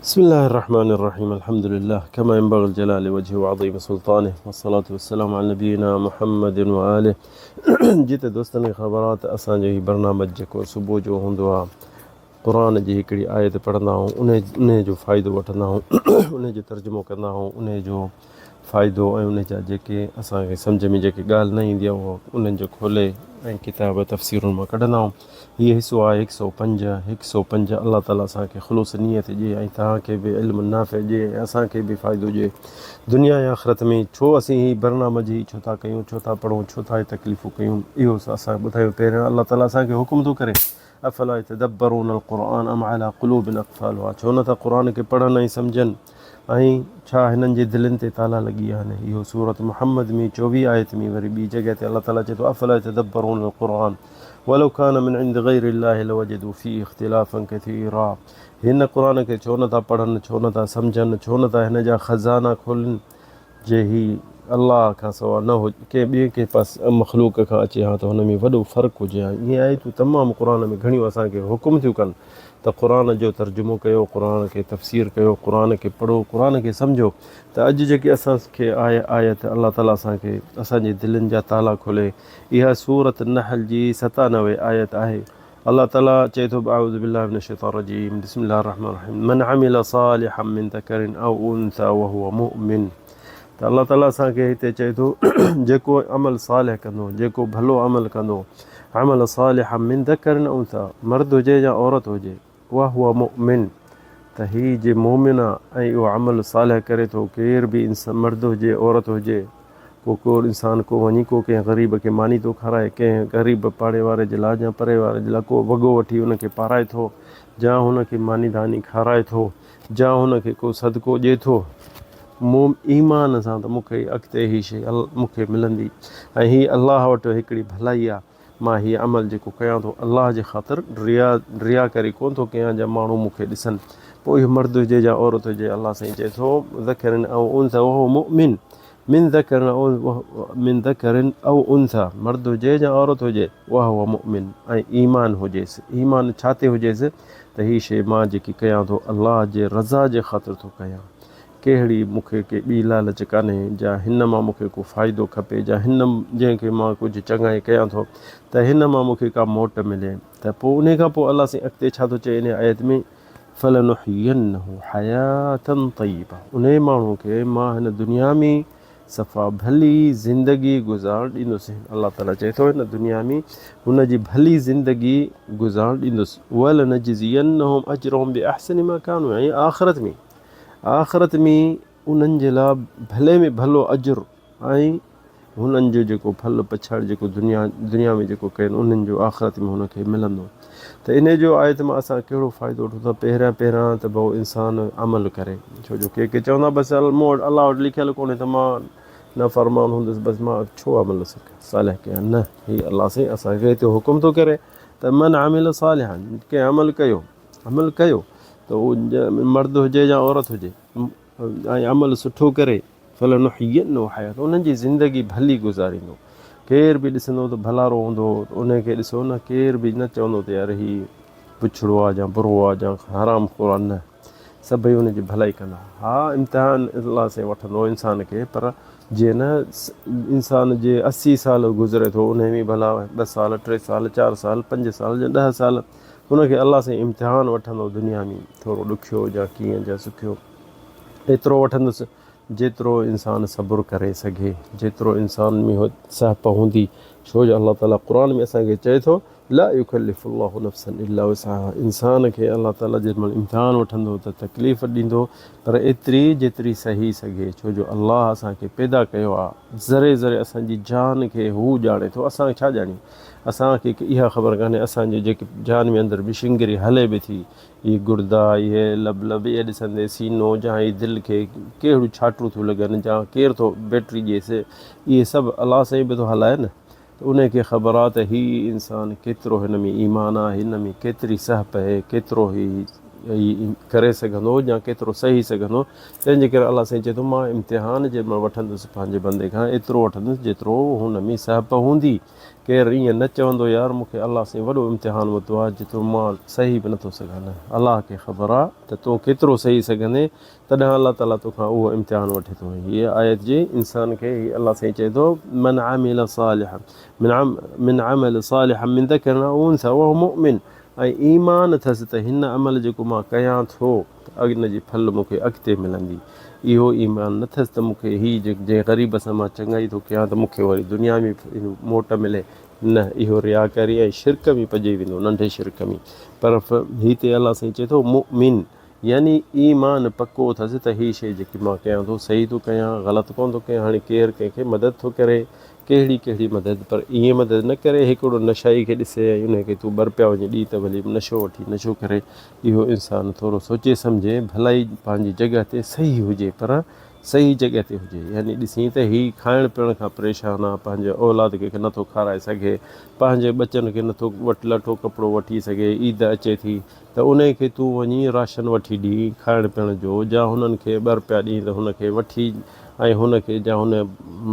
بسم الله الرحمن الرحيم الحمد لله كما ينبغي الجلال وجهه وعظيم سلطانه والصلاة والسلام على نبينا محمد وآله جيت دوستن خبرات اسان جو برنامج جو صبح جو ہوندو قرآن جي هڪڙي آيت پڙھندا آهيون ان جو फ़ाइदो वठंदा आहियूं उन जो तर्जुमो कंदा आहियूं उन जो फ़ाइदो ऐं उन जा जेके असांखे सम्झ में जेके ॻाल्हि न ईंदी आहे उहो उन्हनि जो खोले ऐं किताब तफ़सीरुनि मां कढंदा आहियूं। हीअ हिसो आहे 105 अल्लाह ताला असांखे ख़ुलूस नियत ॾिए ऐं तव्हांखे बि इल्मु नाफ़े ॾिए ऐं असांखे बि फ़ाइदो ॾिए दुनिया या आख़िरत में। छो असीं हीअ बरनामज ही छो था कयूं, छो था पढ़ूं, छो था तकलीफ़ूं कयूं, इहो असां ॿुधायूं। पहिरियों अल्लाह ताला असांखे हुकुम थो करे अफ़ला यतदब्बरून अल-क़ुरआन अम अला क़ुलूबिन अक़फ़ालुहा, छो नथा क़ुर खे पढ़नि ऐं सम्झनि ऐं छा हिननि जे दिलनि ते ताला लॻी आहिनि। इहो सूरत मुहम्मद में 24 आयत में वरी ॿी जॻह ते अल्लाह ताला चए थो अफ़ला यतदब्बरून अल-क़ुरआन वलो कान मिन इंदि ग़ैरिल्लाहि लवजदू फ़ीहि इख़्तिलाफ़न कसीरा। हिन क़ुर खे छो नथा पढ़नि, छो नथा सम्झनि, छो नथा हिन जा ख़ज़ाना खोलनि जे ही अल्लाह खां सवाइ न हुजे, कंहिं ॿिए के पास मख़लूक खां अचे हा त हुन में वॾो फ़र्क़ु हुजे हा। ईअं आयतूं तमामु क़ुर में घणियूं असांखे हुकुम थियूं कनि त क़ुर जो तर्जुमो कयो, क़ुर खे तफ़सीर कयो, क़ुर खे पढ़ो, क़ुर खे सम्झो। त अॼु जेके असांखे आयत अल्लाह ताला असांखे असांजे दिलनि जा ताला खोले, इहा सूरत नहल जी 97 आयत आहे। अल्लाह ताला चए थो अऊज़ु बिल्लाहि मिनश शैतानिर रजीम बिस्मिल्लाहिर रहमानिर रहीम मन अमिल सालिहन मिन ज़करिन औ उन्सा वहुव मुमिन। त अल्लाह ताला असांखे हिते चए थो जेको अमल सालिह कंदो, जेको भलो अमल कंदो, अमल सालिहन मिन ज़करिन औ उन्सा, मर्द हुजे या औरत हुजे, वहुव मुमिन, त ही जे मोमिन आहे ऐं इहो अमल सालिह करे थो, केर बि इंसान मर्द हुजे औरत हुजे, को इंसान को वञी को कंहिं ग़रीब खे मानी थो खाराए, कंहिं ग़रीब पाड़े वारे जे लाइ या परे वारे जे लाइ को वॻो वठी हुनखे पाराए थो, या हुनखे मानी धानी खाराए थो, या हुनखे को सदको ॾिए थो ईमान सां, त मूंखे अॻिते ही शइ मूंखे मिलंदी ऐं हीअ अलाह वटि हिकिड़ी भलाई आहे। मां हीअ अमल जेको कयां थो अलाह जे ख़ातिर रिया करे कोन थो कयां जा माण्हू मूंखे ॾिसनि। पोइ इहो मर्द हुजे या औरत हुजे, अलाह साईं चए थो ज़करिन औ उन्सा वहुव मुमिन, मिन ज़करिन औ उन्सा, मर्द हुजे या औरत हुजे, वहुव मुमिन, ऐं ईमान हुजेसि। ईमान छा ते हुजेसि त हीअ शइ मां जेकी कयां थो अलाह जे रज़ा जे ख़ातिर थो कयां, कहिड़ी मूंखे के ॿी लालच कान्हे, जा हिन मां मूंखे को फ़ाइदो खपे, जा हिन जंहिंखे मां कुझु चङाई कयां थो त हिन मां मूंखे का मोट मिले। त पोइ उन खां पोइ अलाह साईं अॻिते छा थो चए इन आयत में, फलनुहयिन्नहु हयातन तय्यिबा, उन माण्हू खे मां हिन दुनिया में सफ़ा भली ज़िंदगी गुज़ार ॾींदुसि। अलाह ताला चए थो हिन दुनिया में हुन जी भली ज़िंदगी गुज़ार ॾींदुसि। वलनजज़ियन्नहुम अजरहुम बिअहसनि मा कानू, ऐं आख़िरत में उन्हनि जे लाइ भले में भलो अजुर ऐं हुननि जो जेको फल पछाड़ जेको दुनिया में जेको कनि उन्हनि जो आख़िरत में हुनखे मिलंदो। त इन जो आयत मां असां कहिड़ो फ़ाइदो वठूं था। पहिरियां त भाऊ इंसानु अमल करे, छो जो के चवंदा बसि मूं वटि अलाह वटि लिखियलु कोन्हे त मां न फरमान हूंदुसि, बसि मां छो अमल सालिह कयां। न, हीअ अलाह साईं असांखे हिते हुकुम थो करे त मन आमिल सालिहन, कंहिं अमल कयो त उहो मर्द हुजे या औरत हुजे ऐं अमल सुठो करे, फलनुहयिन्नहु हयात, उन्हनि जी ज़िंदगी भली गुज़ारींदो। केर बि ॾिसंदो त भलारो हूंदो उनखे ॾिसो न, केर बि न चवंदो त यार हीउ पुछड़ो आहे या बुरो आहे या हराम खोर आहे, न, सभई उनजी भलाई कंदा। हा, इम्तिहान अलाह सां वठंदो इंसान खे, पर जीअं न इंसान जे 80 साल गुज़रे थो, उन में भला 2 साल 3 साल 4 साल 5 साल या 10 साल हुनखे अलाह सां इम्तिहान वठंदो दुनिया में, थोरो ॾुखियो या कीअं या सुखियो, एतिरो वठंदुसि जेतिरो इंसानु सब्र करे सघे, जेतिरो इंसान में सहप हूंदी। छो जो अल्लाह ताला क़ुर में असांखे चए थो ला युकल्लिफुल्लाहु नफ़्सन इल्ला वुसअहा, इंसान खे अल्लाह ताला जेॾीमहिल इम्तिहान वठंदो त तकलीफ़ ॾींदो, पर एतिरी जेतिरी सही सघे। छो जो अल्लाह असांखे पैदा कयो आहे, ज़रे असांजी जान खे हू ॼाणे थो, असां छा ॼाणियूं। असांखे इहा ख़बर कान्हे असांजे जेके जान में अंदरि विशिंगरी हले बि थी, इहे गुर्दा, इहे लब इहे ॾिसंदे सीनो, जा इहे दिलि खे कहिड़ियूं छाटूं थियूं लॻनि, जा केरु थो बैटरी ॾिएसि, इहे सभु अलाह साईं बि थो हलाए न। त उनखे ख़बर आहे त हीउ इंसानु केतिरो हिन में ईमान आहे, हिन में केतिरी सहप आहे, केतिरो ई करे सघंदो या केतिरो सही सघंदो। तंहिंजे करे अलाह साईं चए थो मां इम्तिहान जे महिल वठंदुसि पंहिंजे बंदे खां एतिरो वठंदुसि जेतिरो हुन में सहप हूंदी। केरु ईअं न चवंदो यार मूंखे अलाह साईं वॾो इम्तिहान वरितो आहे जेतिरो मां सही बि नथो सघां, न अलाह खे ख़बर आहे त तूं केतिरो सही सघंदे, तॾहिं अलाह ताला तोखां उहो इम्तिहान वठे थो। हीअ आयत जी इंसान खे अलाह साईं चए थो मन आमिल सालिहन मिन अमल सालिहन मिन ज़करिन औ उन्सा वहुव मुमिन, ऐं ईमान अथसि त हिन अमल जेको मां कयां थो त इन जी फल मूंखे अॻिते मिलंदी। इहो ईमान न अथसि त मूंखे हीअ जंहिं ग़रीब सां मां चङाई थो कयां त मूंखे वरी दुनिया में मोट मिले, न इहो रियाकारी ऐं शिरक में पइजी वेंदो, नंढे शिरक में। पर हिते अलाह साईं चए थो मुमिन यानी ईमान पको अथसि त हीअ शइ जेकी मां कयां थो सही थो कयां, ग़लति कोन थो कयां। हाणे केरु कंहिंखे मदद थो करे, कहिड़ी मदद, पर ईअं मदद न करे हिकिड़ो नशाई खे ॾिसे ऐं उनखे तूं ॿर पिया वञे ॾी त भली नशो वठी नशो करे। इहो इंसानु थोरो सोचे सम्झे भलाई पंहिंजी जॻह ते सही हुजे, पर सही जॻह ते हुजे। यानी ॾिसी त हीअ खाइण पीअण खां परेशान आहे, पंहिंजे औलाद खे नथो खाराए सघे, पंहिंजे ॿचनि खे नथो लटो कपिड़ो वठी सघे, ईद अचे थी त उनखे तूं वञी राशन वठी ॾी खाइण पीअण जो, जा हुननि खे ॿर पिया ॾी त हुनखे वठी, ऐं हुनखे जा हुन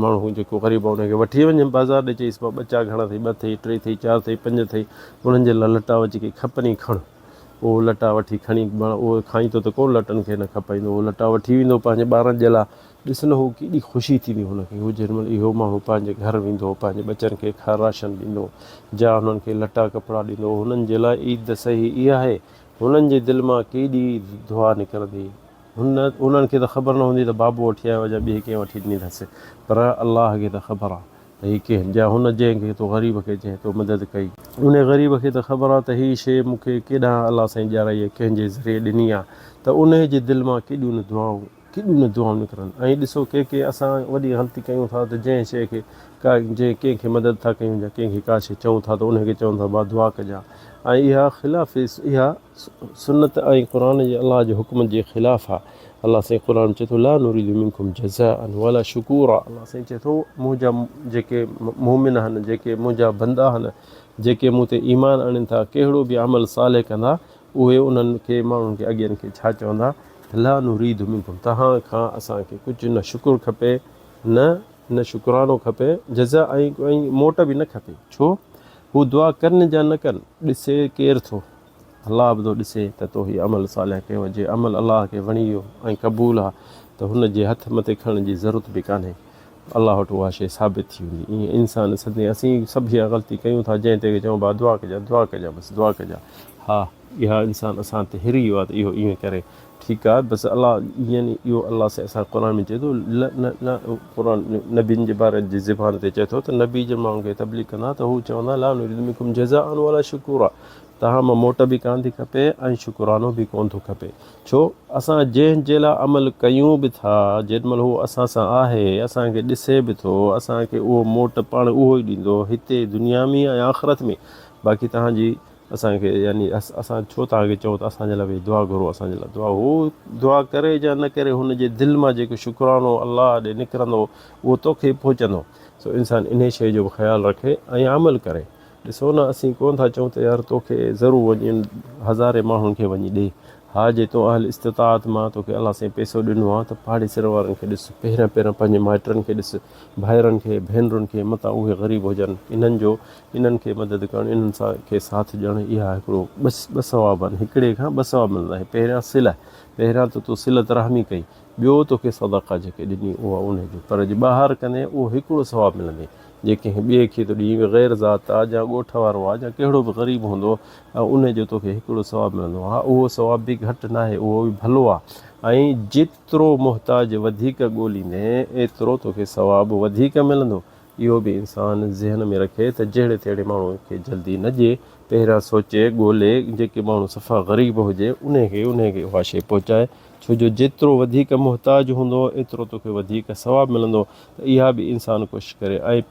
माण्हू जेको ग़रीब आहे हुनखे वठी वञे बाज़ारि ॾे, चईसि ॿ ॿचा घणा अथई, 2 अथई 3 अथई 4 अथई 5 अथई, उन्हनि जे लाइ लटा जेके खपनि खण, उहो लटा वठी खणी उहो खाईंदो त कोन लटनि खे न खपाईंदो, उहो लटा वठी वेंदो पंहिंजे ॿारनि जे लाइ। ॾिस न हू केॾी ख़ुशी थींदी हुनखे, हू जेॾीमहिल इहो माण्हू पंहिंजे घर वेंदो पंहिंजे ॿचनि खे राशन ॾींदो, जा हुननि खे लटा कपिड़ा ॾींदो, हुननि जे लाइ ईद सही इहा आहे। हुननि जे दिलि मां केॾी दुआ निकिरंदी, उन्हनि खे त ख़बर न हूंदी त बाबू वठी आयो या ॿिए कंहिं वठी ॾिनी अथसि, पर अलाह खे त ख़बर आहे त हीअ कंहिं जा हुन जंहिंखे तो ग़रीब खे जंहिं तो मदद कई, उन ग़रीब खे त ख़बर आहे त हीअ शइ मूंखे केॾां अलाह साईं ॾियाराई आहे, कंहिंजे ज़रिए ॾिनी आहे, त उन जे दिलि मां केॾियूं न दुआऊं निकिरनि। ऐं ॾिसो कंहिंखे असां वॾी ग़लती कयूं था त जंहिं शइ खे कंहिंखे मदद था कयूं या कंहिंखे का शइ चऊं था त उनखे चवनि था भाउ दुआ कजां, ऐं इहा ख़िलाफ़ इहा सुन्नत ऐं क़ुर जे अलाह जे हुक्म जे ख़िलाफ़ु आहे। अलाह साईं क़ुर चए थो ला नुरीदु मिनकुम जज़ाअन वला शुकूरा, अलाह साईं चए थो मुंहिंजा जेके मोमिन आहिनि, जेके मुंहिंजा बंदा आहिनि, जेके मूं ते ईमान आणनि था, कहिड़ो बि अमल साले कंदा, उहे उन्हनि खे माण्हुनि खे अॻियनि खे छा चवंदा, ला नुरीदु मिनकुम, तव्हां खां असांखे कुझु न शुकुरु खपे, न शुकुरानो खपे, जज़ा ऐं मोट बि न खपे। छो? हू दुआ कनि या न कनि, ॾिसे केरु थो, अलाह बि थो ॾिसे त तो हीउ अमल सालिह कयो, जे अमल अलाह खे वणी वियो ऐं क़बूल आहे त हुन जे हथ मथे खणण जी ज़रूरत बि कान्हे, अलाह वटि उहा शइ साबित थी वेंदी। ईअं इंसान सदे असीं सभु इहा ग़लती कयूं था, जंहिं ते चऊं भाउ दुआ कजां बसि दुआ कजां, हा इहा इंसान असां ते हिरी वियो आहे त इहो ईअं करे ठीकु आहे बसि अलाह, यानी इहो अलाह सां असां क़ुर में चए थो क़ुर नबियुनि जे बारे जी ज़बान ते चए थो त नबी जे माण्हुनि खे तबलीग कंदा त हू चवंदा ला नुरीदु मिनकुम जज़ाअन वला शुकूरा, तव्हां मां मोट बि कान थी खपे ऐं शुकुरानो बि कोन थो खपे। छो? असां जंहिंजे लाइ अमल कयूं बि था, जेॾीमहिल उहो असां सां आहे, असांखे ॾिसे बि थो, असांखे उहो मोट पाण उहो ई ॾींदो, हिते दुनिया में ऐं आख़िरत में। बाक़ी तव्हांजी असांखे यानी असां छो तव्हांखे चऊं त असांजे लाइ भई दुआ घुरो, असांजे लाइ दुआ, हू दुआ करे या न करे हुनजे दिलि मां जेको शुकुरानो अलाह ॾे निकिरंदो उहो तोखे पहुचंदो। सो इंसानु इन शइ जो बि ख़्यालु रखे ऐं अमल करे। ॾिसो न असीं कोन था चऊं त यार तोखे ज़रूरु वञी हज़ारे माण्हुनि खे वञी ॾे, हा जे तो अहल इस्तिताअत मां तोखे अलाह साईं पैसो ॾिनो आहे त पाड़ेसर वारनि खे ॾिस, पहिरियां पंहिंजे माइटनि खे ॾिस, भाइरनि खे भेनरुनि खे, मतां उहे ग़रीब हुजनि, इन्हनि खे मदद करणु, इन्हनि सां खे साथ ॾियणु, इहा हिकिड़ो ॿ सवाब आहिनि, हिकिड़े खां 2 सवाब मिलंदा आहिनि। पहिरियां सिला, पहिरियां त तूं सिलत रहमी कई, ॿियो तोखे सदका जेके ॾिनी उहा उनजो, पर जे ॿाहिरि कंदे उहो हिकिड़ो सवाबु मिलंदे, जेके ॿिए खे तो ॾींहुं ग़ैर ज़ात आहे या ॻोठ वारो आहे या कहिड़ो बि ग़रीब हूंदो ऐं उनजो तोखे हिकिड़ो सवाबु मिलंदो। हा उहो सवाबु बि घटि न आहे, उहो बि भलो आहे, ऐं जेतिरो मुहताज वधीक ॻोल्हींदे एतिरो तोखे सवाबु वधीक मिलंदो। इहो बि इंसानु ज़हन में रखे त जहिड़े तहिड़े माण्हू खे जल्दी न ॾिए, पहिरियां सोचे ॻोल्हे जेके माण्हू सफ़ा ग़रीब हुजे उनखे उहा शइ पहुचाए, छो जो जेतिरो वधीक मुहताज हूंदो एतिरो तोखे वधीक सवाबु मिलंदो। त इहा बि इंसानु कोशिशि करे, ऐं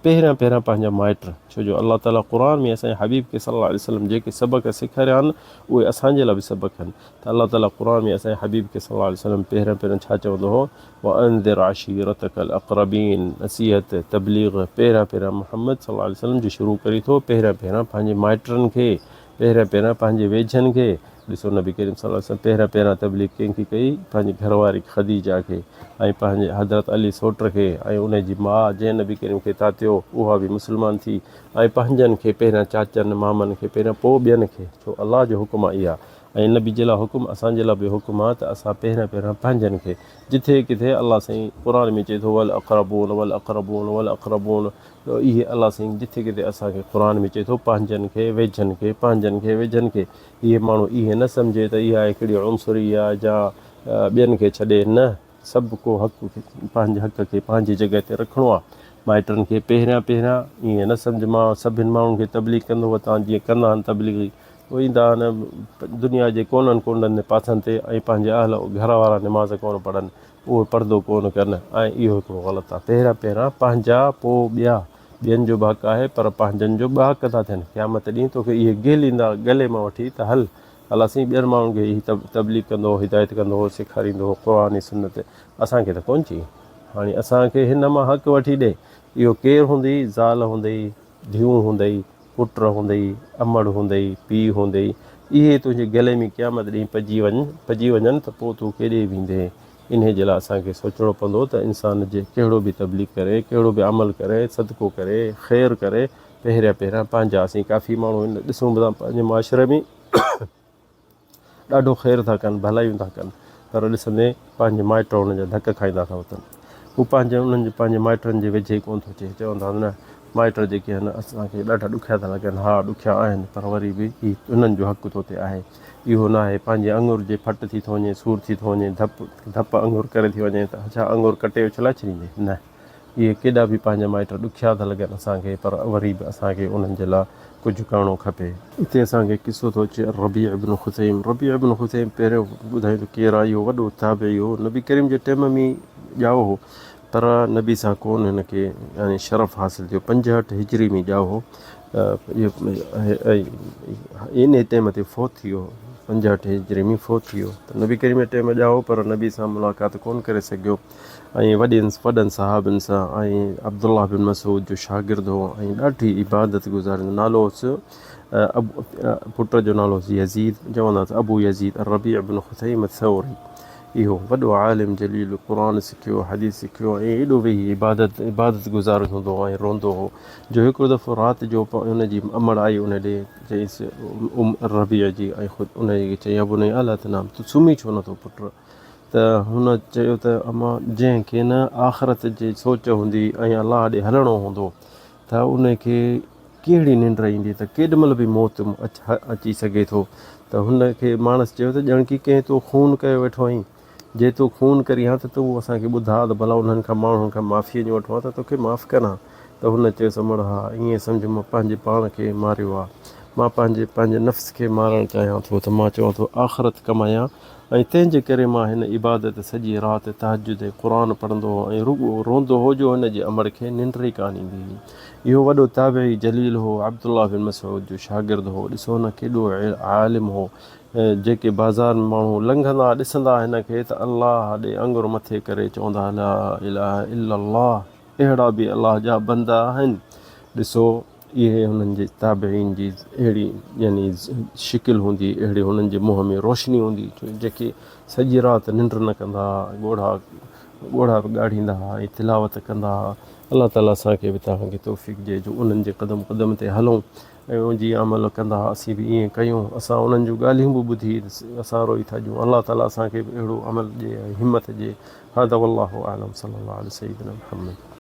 पहिरियां पंहिंजा माइट, छो जो अलाह ताला क़ुर में असांजे हबीब खे सल्लल्लाहु अलैहि वसल्लम जेके सबक़ सेखारिया आहिनि उहे असांजे लाइ बि सबक़ आहिनि। त अलाह ताला क़ुर में असांजे हबीब खे सल्लल्लाहु अलैहि वसल्लम पहिरियां छा चवंदो हो, वअंदिर अशीरतकल अक़रबीन, नसीहत तबलीग पहिरियां मुहम्मद सल्लल्लाहु अलैहि वसल्लम जो शुरू करे थो, पहिरियां पंहिंजे माइटनि खे पहिरियां पंहिंजे वेझनि खे ॾिसो नबी करीम सल्लल्लाहु अलैहि वसल्लम पहिरियां तबलीग कंहिंखे कई, पंहिंजी घरवारी ख़दीजा खे ऐं पंहिंजे हज़रत अली सोट खे ऐं उनजी माउ जंहिं नबी करीम खे तातियो उहा बि मुस्लमान थी, ऐं पंहिंजनि खे पहिरियां चाचनि मामनि खे पहिरियां पोइ ॿियनि खे, छो अलाह जो हुकुम आहे इहा, ऐं नबी जे लाइ हुकुम असांजे लाइ बि हुकुम आहे त असां पहिरियां पंहिंजनि खे, जिथे किथे अलाह साईं क़ुर में चए थो वल अक़रबून वल अक़रबून वल अक़रबून, इहे अलाह साईं जिथे किथे असांखे क़ुर में चए थो पंहिंजनि खे वेझनि खे, पंहिंजनि खे वेझनि खे। इहे माण्हू इहे न सम्झे त इहा हिकिड़ी उनसुरी आहे या ॿियनि खे छॾे, न, सभु को हक़ पंहिंजे हक़ खे पंहिंजी जॻह ते रखिणो आहे। माइटनि खे पहिरियां ईअं न सम्झ मां सभिनि माण्हुनि खे तबलीग कंदो तव्हां जीअं कंदा आहिनि तबलीग, उहे ईंदा आहिनि दुनिया जे कोननि कोननि पासनि ते ऐं पंहिंजे घर वारा निमाज़ कोन पढ़नि, उहो पर्दो कोन कनि, ऐं इहो हिकिड़ो ग़लति आहे। पहिरियां पंहिंजा पोइ ॿिया, ॿियनि जो बि हक़ आहे पर पंहिंजनि जो बि हक़ था थियनि। क़यामत ॾींहुं तोखे इहे ॻेलींदा गले मां वठी त हल अलाह साईं ॿियनि माण्हुनि खे हीअ तबलीग कंदो, हिदायत कंदो, सेखारींदो क़ुर सुन्नत, असांखे त कोन चई। हाणे असांखे हिन मां हक़ वठी ॾे, इहो केरु हूंदई, ज़ाल हूंदई, धीउ हूंदई, पुट हूंदई, अमड़ हूंदई, पीउ हूंदई, इहे तुंहिंजे गले में क़यामत ॾींहुं पइजी वञनि त पोइ तूं केॾे वेंदे। इन जे लाइ असांखे सोचणो पवंदो त इंसान जे कहिड़ो बि तबलीग करे, कहिड़ो बि अमल करे, सदको करे, ख़ैरु करे, पहिरियां पंहिंजा, असीं काफ़ी माण्हू ॾिसूं था पंहिंजे माशरे में ॾाढो ख़ैरु था कनि, भलाइयूं था कनि, पर ॾिसंदे पंहिंजे माइट उन्हनि जा धक खाईंदा था वठनि। हू पंहिंजे माइटनि जे वेझे ई कोन थो अचे, चवंदा न माइट जेके आहिनि असांखे ॾाढा ॾुखिया था लॻनि, हा ॾुखिया आहिनि, पर वरी बि उन्हनि जो हक़ तो ते आहे। इहो न आहे पंहिंजे अंगूर जे फट थी थो वञे, सूर थी थो वञे, धप अंगूर करे थी वञे त छा अंगूर कटे उछला छॾींदे, न, इहे केॾा बि पंहिंजा माइट ॾुखिया था लॻनि असांखे, पर वरी बि असांखे उन्हनि जे लाइ कुझु करिणो खपे। हिते असांखे किसो थो अचे रबीअ इब्न खुसैम पहिरियों ॿुधायूं त केरु आहे, इहो वॾो ताबई हो, नबी करीम जे टाइम में ॼाओ हो, पर नबी सां कोन हिन खे यानी शरफ़ हासिलु थियो, 65 हिजरी में ॼाओ हो, इन टाइम ते फ़ौत थी वियो, 65 हिजरी में फ़ौत थी वियो, त नबी करीम जे टाइम ॼाओ पर नबी सां मुलाक़ात कोन करे सघियो, ऐं वॾनि सहाबनि सां, ऐं अब्दुल्लाह बिन मसूद जो शागिर्द हो, ऐं ॾाढी इबादत गुज़ारींदो, नालो हुअसि पुट जो नालो हुअसि यज़ीद, चवंदासीं अबू यज़ीद रबीअ इब्न खुसैम अथ-थौरी। इहो वॾो आलिम जलील, क़ुर सिखियो, हदीस सिखियो, ऐं एॾो वेही इबादत गुज़ारींदो हूंदो ऐं रोंदो हो, जो हिकिड़ो दफ़ो राति जो हुनजी अमड़ आई उन ॾे, चईसि रबीअ जी, ऐं ख़ुदि उनखे चई अबू न अला तनाम, तूं सुम्ही छो नथो पुट, त हुन चयो त अमा जंहिंखे न आख़िरत जी सोच हूंदी ऐं अलाह ॾे हलणो हूंदो त उनखे कहिड़ी निंड ईंदी, त केॾीमहिल बि मौत अची सघे थो, त हुनखे माण्हू चयो त ॼण की कंहिं तो खून कयो वेठो आहीं, जे तूं खून करी हा त तूं असांखे ॿुधा त भला उन्हनि खां माण्हुनि खां माफ़ीअ जो वठो आहे त तोखे माफ़ु करा, त हुन चयोसि अमड़ हा ईअं सम्झ मां पंहिंजे पाण खे मारियो आहे, मां पंहिंजे नफ़्स खे मारणु चाहियां थो, त मां चवां थो आख़िरत कमायां, ऐं तंहिंजे करे मां हिन इबादत सॼी राति तहजुद क़ुर पढ़ंदो हो, ऐं रुॻो रोंदो हो जो हिन जे अमड़ खे निंड ई कान ईंदी हुई। इहो वॾो ताबई जलील हो, अब्दुल्लाह बिन मसूद जो शागिर्द हो, ॾिसो न केॾो आलिम हो, जेके बाज़ार में माण्हू लंघंदा ॾिसंदा हिन खे त अलाह ॾे अंगुर मथे करे चवंदा ला इलाहा इल्लल्लाह, अहिड़ा बि अलाह जा बंदा आहिनि। ॾिसो इहे हुननि जे ताबईन जी अहिड़ी यानी शिकिल हूंदी, अहिड़ी हुननि जे मुंहं में रोशनी हूंदी, जेके सॼी राति निंड न कंदा, ॻोढ़ा ॻाढ़ींदा ऐं तिलावत कंदा। अलाह ताला असांखे बि तव्हांखे तौफ़ीक़ ॾिए जो उन्हनि जे क़दम क़दम ते हलूं ऐं जीअं अमल कंदा असीं बि ईअं कयूं, असां उन्हनि जूं ॻाल्हियूं बि ॿुधी असां रोई था ॾियूं। अलाह ताला असांखे बि अहिड़ो अमल ॾिए, हिमत ॾिए। हादा वल्लाहु आलम, सल्लल्लाहु अलैहि सय्यिदना मुहम्मद।